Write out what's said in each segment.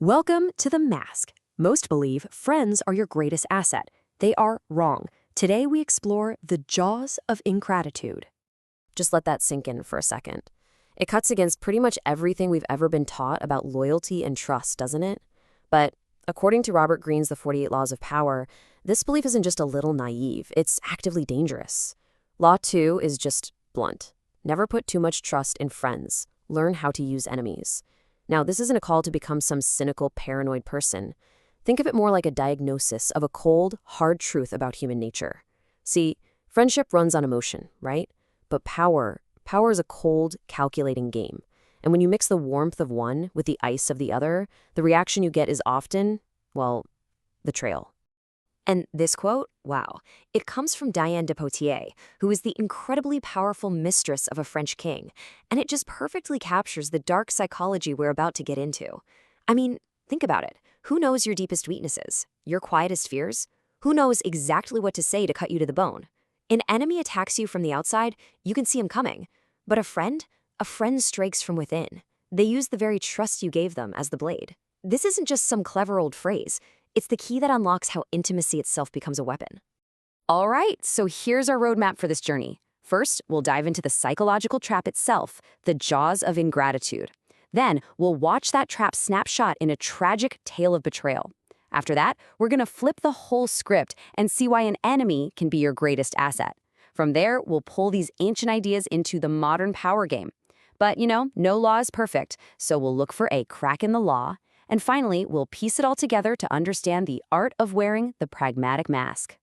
Welcome to The Mask. Most believe friends are your greatest asset. They are wrong. Today we explore the jaws of ingratitude. Just let that sink in for a second. It cuts against pretty much everything we've ever been taught about loyalty and trust, doesn't it? But according to Robert Greene's The 48 Laws of Power, this belief isn't just a little naive, it's actively dangerous. Law 2 is just blunt. Never put too much trust in friends. Learn how to use enemies. Now, this isn't a call to become some cynical, paranoid person. Think of it more like a diagnosis of a cold, hard truth about human nature. See, friendship runs on emotion, right? But power is a cold, calculating game. And when you mix the warmth of one with the ice of the other, the reaction you get is often, well, betrayal. And this quote, wow, it comes from Diane de Poitiers, who is the incredibly powerful mistress of a French king, and it just perfectly captures the dark psychology we're about to get into. I mean, think about it. Who knows your deepest weaknesses? Your quietest fears? Who knows exactly what to say to cut you to the bone? An enemy attacks you from the outside, you can see him coming. But a friend strikes from within. They use the very trust you gave them as the blade. This isn't just some clever old phrase. It's the key that unlocks how intimacy itself becomes a weapon. All right, so here's our roadmap for this journey. First, we'll dive into the psychological trap itself, the jaws of ingratitude. Then, we'll watch that trap snapshot in a tragic tale of betrayal. After that, we're going to flip the whole script and see why an enemy can be your greatest asset. From there, we'll pull these ancient ideas into the modern power game. But, no law is perfect, so we'll look for a crack in the law. And finally, we'll piece it all together to understand the art of wearing the pragmatic mask.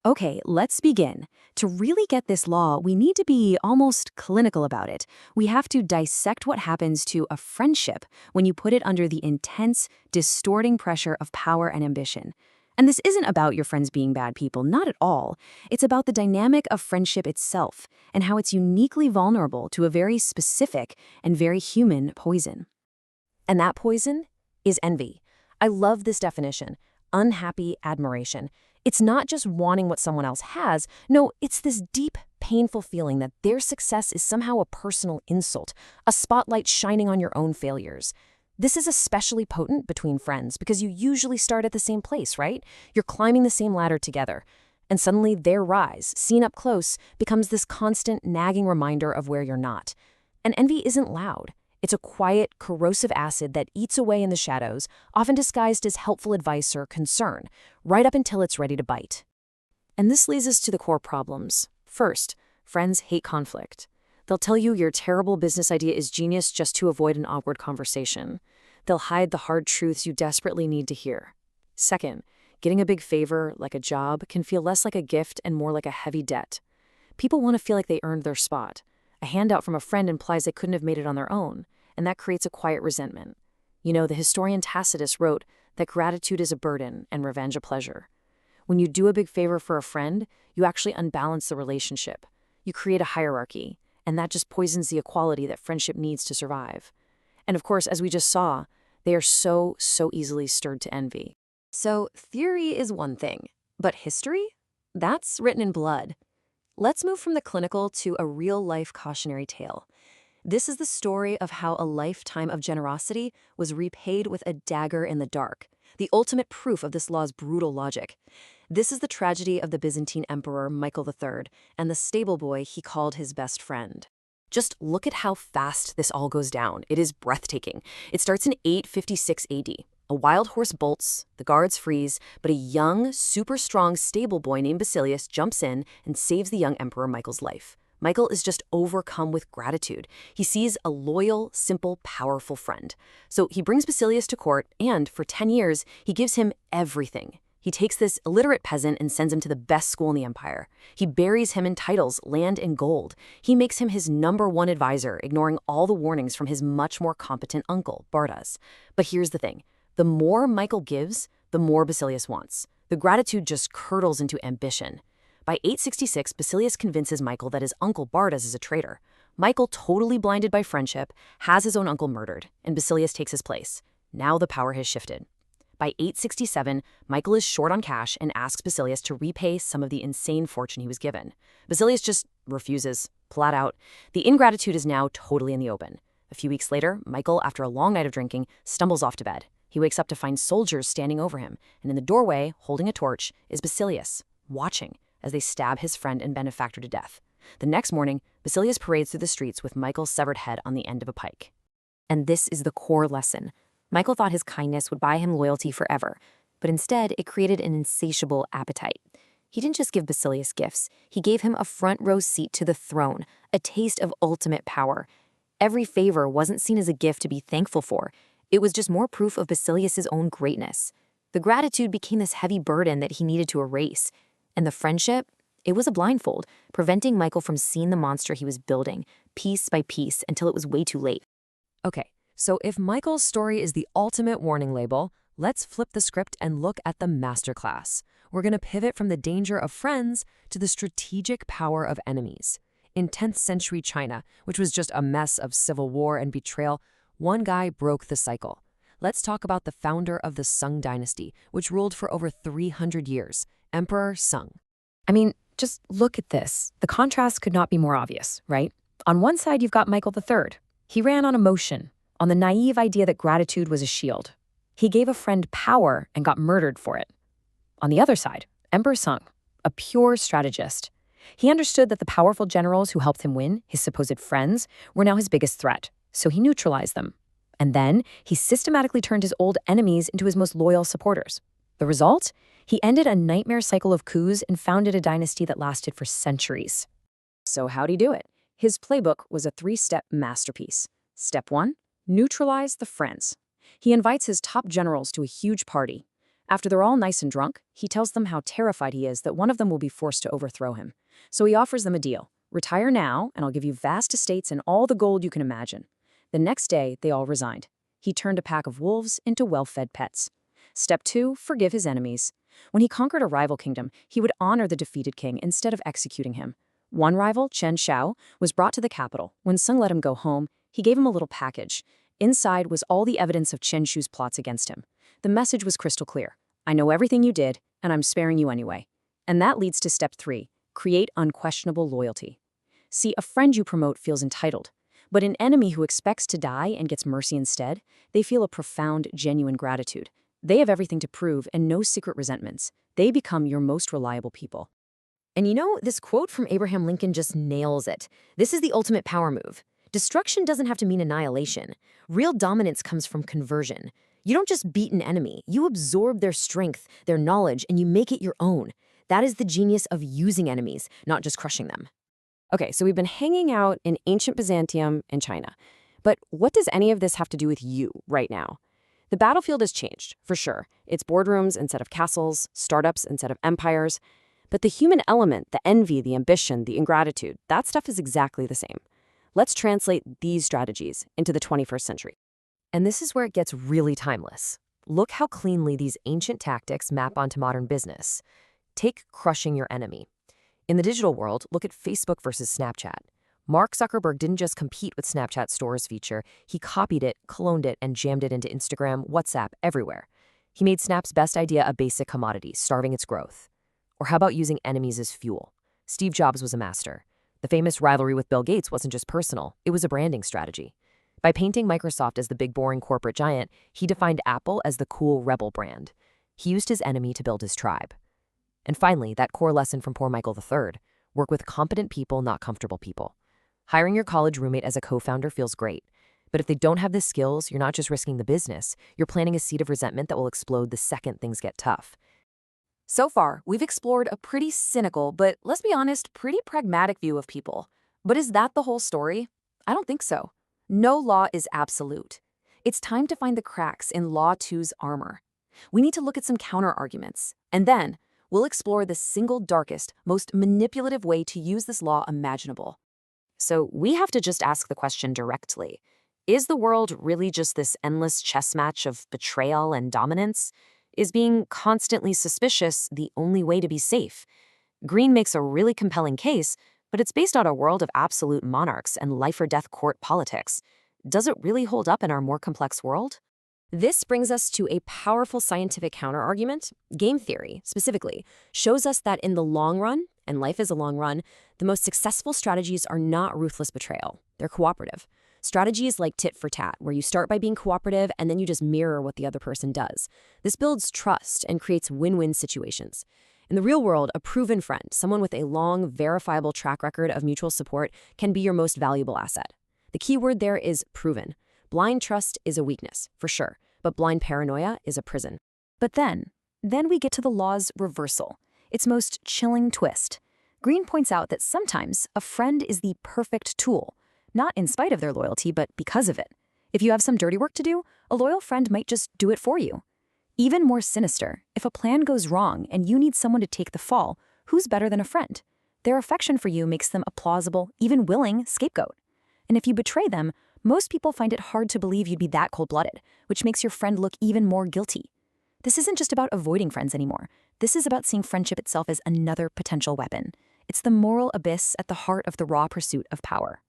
Okay, let's begin. To really get this law, we need to be almost clinical about it. We have to dissect what happens to a friendship when you put it under the intense, distorting pressure of power and ambition. And this isn't about your friends being bad people, not at all. It's about the dynamic of friendship itself and how it's uniquely vulnerable to a very specific and very human poison. And that poison is envy. I love this definition. Unhappy admiration. It's not just wanting what someone else has. No, it's this deep, painful feeling that their success is somehow a personal insult, a spotlight shining on your own failures. This is especially potent between friends because you usually start at the same place, right? You're climbing the same ladder together. And suddenly their rise, seen up close, becomes this constant, nagging reminder of where you're not. And envy isn't loud. It's a quiet, corrosive acid that eats away in the shadows, often disguised as helpful advice or concern, right up until it's ready to bite. And this leads us to the core problems. First, friends hate conflict. They'll tell you your terrible business idea is genius just to avoid an awkward conversation. They'll hide the hard truths you desperately need to hear. Second, getting a big favor, like a job, can feel less like a gift and more like a heavy debt. People want to feel like they earned their spot. A handout from a friend implies they couldn't have made it on their own, and that creates a quiet resentment. The historian Tacitus wrote that gratitude is a burden and revenge a pleasure. When you do a big favor for a friend, you actually unbalance the relationship. You create a hierarchy, and that just poisons the equality that friendship needs to survive. And of course, as we just saw, they are so easily stirred to envy. So theory is one thing, but history? That's written in blood. Let's move from the clinical to a real-life cautionary tale. This is the story of how a lifetime of generosity was repaid with a dagger in the dark, the ultimate proof of this law's brutal logic. This is the tragedy of the Byzantine emperor Michael III and the stable boy he called his best friend. Just look at how fast this all goes down. It is breathtaking. It starts in 856 AD. A wild horse bolts, the guards freeze, but a young, super strong stable boy named Basilius jumps in and saves the young emperor Michael's life. Michael is just overcome with gratitude. He sees a loyal, simple, powerful friend. So he brings Basilius to court, and for 10 years, he gives him everything. He takes this illiterate peasant and sends him to the best school in the empire. He buries him in titles, land, and gold. He makes him his #1 advisor, ignoring all the warnings from his much more competent uncle, Bardas. But here's the thing. The more Michael gives, the more Basilius wants. The gratitude just curdles into ambition. By 866, Basilius convinces Michael that his uncle Bardas is a traitor. Michael, totally blinded by friendship, has his own uncle murdered, and Basilius takes his place. Now the power has shifted. By 867, Michael is short on cash and asks Basilius to repay some of the insane fortune he was given. Basilius just refuses, flat out. The ingratitude is now totally in the open. A few weeks later, Michael, after a long night of drinking, stumbles off to bed. He wakes up to find soldiers standing over him, and in the doorway, holding a torch, is Basilius, watching as they stab his friend and benefactor to death. The next morning, Basilius parades through the streets with Michael's severed head on the end of a pike. And this is the core lesson. Michael thought his kindness would buy him loyalty forever, but instead it created an insatiable appetite. He didn't just give Basilius gifts, he gave him a front-row seat to the throne, a taste of ultimate power. Every favor wasn't seen as a gift to be thankful for. It was just more proof of Basilius's own greatness. The gratitude became this heavy burden that he needed to erase. And the friendship? It was a blindfold, preventing Michael from seeing the monster he was building, piece by piece, until it was way too late. Okay, so if Michael's story is the ultimate warning label, let's flip the script and look at the masterclass. We're going to pivot from the danger of friends to the strategic power of enemies. In 10th century China, which was just a mess of civil war and betrayal, one guy broke the cycle. Let's talk about the founder of the Sung dynasty, which ruled for over 300 years, Emperor Sung. I mean, just look at this. The contrast could not be more obvious, right? On one side, you've got Michael III. He ran on emotion, on the naive idea that gratitude was a shield. He gave a friend power and got murdered for it. On the other side, Emperor Sung, a pure strategist. He understood that the powerful generals who helped him win, his supposed friends, were now his biggest threat, so he neutralized them. And then he systematically turned his old enemies into his most loyal supporters. The result? He ended a nightmare cycle of coups and founded a dynasty that lasted for centuries. So how'd he do it? His playbook was a 3-step masterpiece. Step 1, neutralize the friends. He invites his top generals to a huge party. After they're all nice and drunk, he tells them how terrified he is that one of them will be forced to overthrow him. So he offers them a deal. Retire now, and I'll give you vast estates and all the gold you can imagine. The next day, they all resigned. He turned a pack of wolves into well-fed pets. Step 2, forgive his enemies. When he conquered a rival kingdom, he would honor the defeated king instead of executing him. One rival, Chen Shao, was brought to the capital. When Sung let him go home, he gave him a little package. Inside was all the evidence of Chen Shu's plots against him. The message was crystal clear. I know everything you did, and I'm sparing you anyway. And that leads to step 3, create unquestionable loyalty. See, a friend you promote feels entitled, but an enemy who expects to die and gets mercy instead, they feel a profound, genuine gratitude. They have everything to prove and no secret resentments. They become your most reliable people. And you know, this quote from Abraham Lincoln just nails it. This is the ultimate power move. Destruction doesn't have to mean annihilation. Real dominance comes from conversion. You don't just beat an enemy, you absorb their strength, their knowledge, and you make it your own. That is the genius of using enemies, not just crushing them. Okay, so we've been hanging out in ancient Byzantium and China. But what does any of this have to do with you right now? The battlefield has changed, for sure. It's boardrooms instead of castles, startups instead of empires. But the human element, the envy, the ambition, the ingratitude, that stuff is exactly the same. Let's translate these strategies into the 21st century. And this is where it gets really timeless. Look how cleanly these ancient tactics map onto modern business. Take crushing your enemy. In the digital world, look at Facebook versus Snapchat. Mark Zuckerberg didn't just compete with Snapchat's Stories feature, he copied it, cloned it, and jammed it into Instagram, WhatsApp, everywhere. He made Snap's best idea a basic commodity, starving its growth. Or how about using enemies as fuel? Steve Jobs was a master. The famous rivalry with Bill Gates wasn't just personal, it was a branding strategy. By painting Microsoft as the big boring corporate giant, he defined Apple as the cool rebel brand. He used his enemy to build his tribe. And finally, that core lesson from poor Michael III, work with competent people, not comfortable people. Hiring your college roommate as a co-founder feels great, but if they don't have the skills, you're not just risking the business, you're planting a seed of resentment that will explode the second things get tough. So far, we've explored a pretty cynical, but let's be honest, pretty pragmatic view of people. But is that the whole story? I don't think so. No law is absolute. It's time to find the cracks in Law 2's armor. We need to look at some counter-arguments, and then we'll explore the single darkest, most manipulative way to use this law imaginable. So we have to just ask the question directly. Is the world really just this endless chess match of betrayal and dominance? Is being constantly suspicious the only way to be safe? Green makes a really compelling case, but it's based on a world of absolute monarchs and life-or-death court politics. Does it really hold up in our more complex world? This brings us to a powerful scientific counterargument. Game theory, specifically, shows us that in the long run, and life is a long run, the most successful strategies are not ruthless betrayal. They're cooperative. Strategies like tit for tat, where you start by being cooperative and then you just mirror what the other person does. This builds trust and creates win-win situations. In the real world, a proven friend, someone with a long, verifiable track record of mutual support, can be your most valuable asset. The key word there is proven. Blind trust is a weakness, for sure, but blind paranoia is a prison. But then we get to the law's reversal, its most chilling twist. Green points out that sometimes a friend is the perfect tool, not in spite of their loyalty, but because of it. If you have some dirty work to do, a loyal friend might just do it for you. Even more sinister, if a plan goes wrong and you need someone to take the fall, who's better than a friend? Their affection for you makes them a plausible, even willing scapegoat. And if you betray them, most people find it hard to believe you'd be that cold-blooded, which makes your friend look even more guilty. This isn't just about avoiding friends anymore. This is about seeing friendship itself as another potential weapon. It's the moral abyss at the heart of the raw pursuit of power.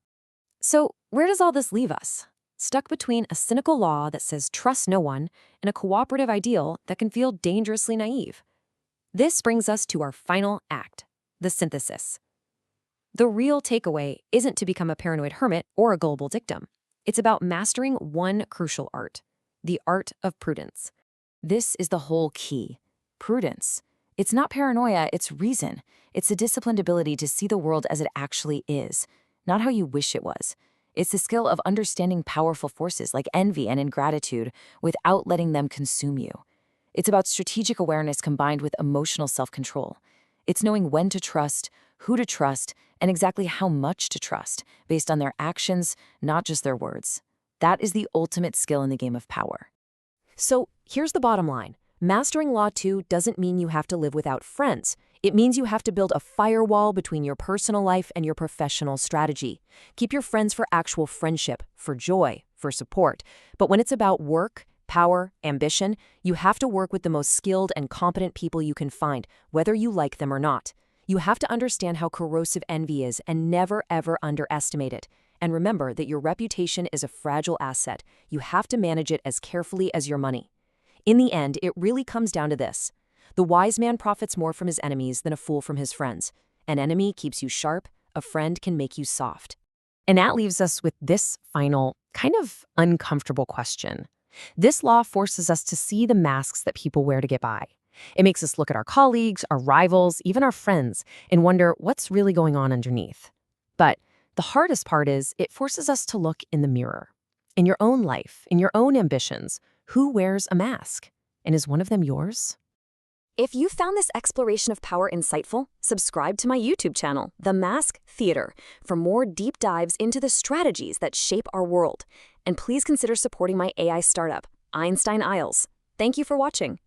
So, where does all this leave us? Stuck between a cynical law that says trust no one and a cooperative ideal that can feel dangerously naive. This brings us to our final act, the synthesis. The real takeaway isn't to become a paranoid hermit or a gullible dictum. It's about mastering one crucial art, the art of prudence. This is the whole key. Prudence. It's not paranoia, it's reason. It's a disciplined ability to see the world as it actually is, not how you wish it was. It's the skill of understanding powerful forces like envy and ingratitude without letting them consume you. It's about strategic awareness combined with emotional self-control. It's knowing when to trust, who to trust, and exactly how much to trust based on their actions, not just their words. That is the ultimate skill in the game of power. So here's the bottom line. Mastering Law 2 doesn't mean you have to live without friends. It means you have to build a firewall between your personal life and your professional strategy. Keep your friends for actual friendship, for joy, for support. But when it's about work, power, ambition, you have to work with the most skilled and competent people you can find, whether you like them or not. You have to understand how corrosive envy is and never, ever underestimate it. And remember that your reputation is a fragile asset. You have to manage it as carefully as your money. In the end, it really comes down to this. The wise man profits more from his enemies than a fool from his friends. An enemy keeps you sharp, a friend can make you soft. And that leaves us with this final, kind of uncomfortable question. This law forces us to see the masks that people wear to get by. It makes us look at our colleagues, our rivals, even our friends, and wonder what's really going on underneath. But the hardest part is it forces us to look in the mirror. In your own life, in your own ambitions, who wears a mask? And is one of them yours? If you found this exploration of power insightful, subscribe to my YouTube channel, The Mask Theater, for more deep dives into the strategies that shape our world. And please consider supporting my AI startup, Einstein Isles. Thank you for watching.